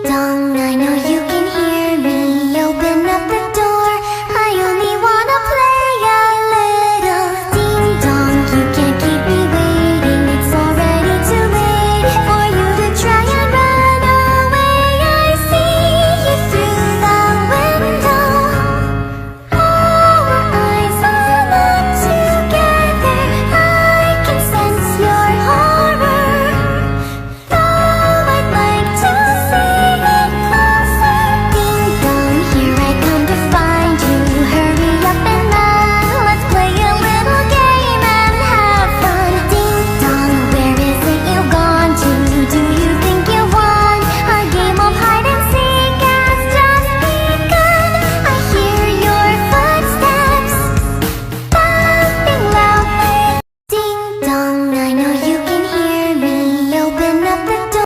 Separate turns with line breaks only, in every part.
dong, I know you can hear me. Open up the door, I only wanna play a little. Ding dong, you can't keep me waiting. It's already too late for you to try and run away. I see you through the window. Our eyes are locked together. I can sense your horror. Though I'd like to see it closer. Ding dong, here I come to find you. Hurry up and run. Let's play a little game and have fun. Ding dong, where is it you've gone to? Do you think you won? Our game of hide and seek has just begun. I hear your footsteps bumping loudly. Ding dong, I know you can hear me. Open up the door.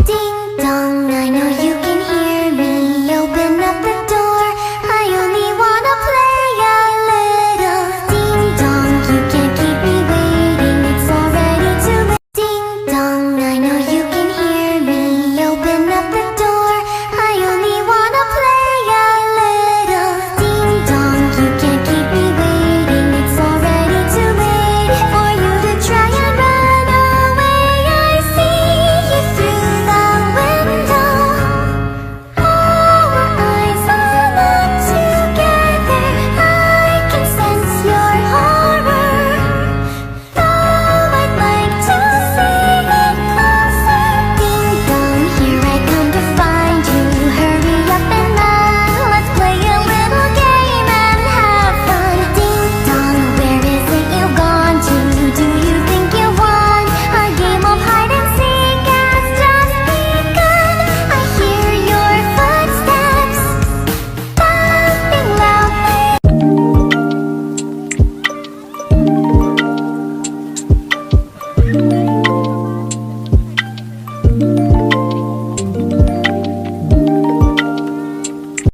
Ding dong,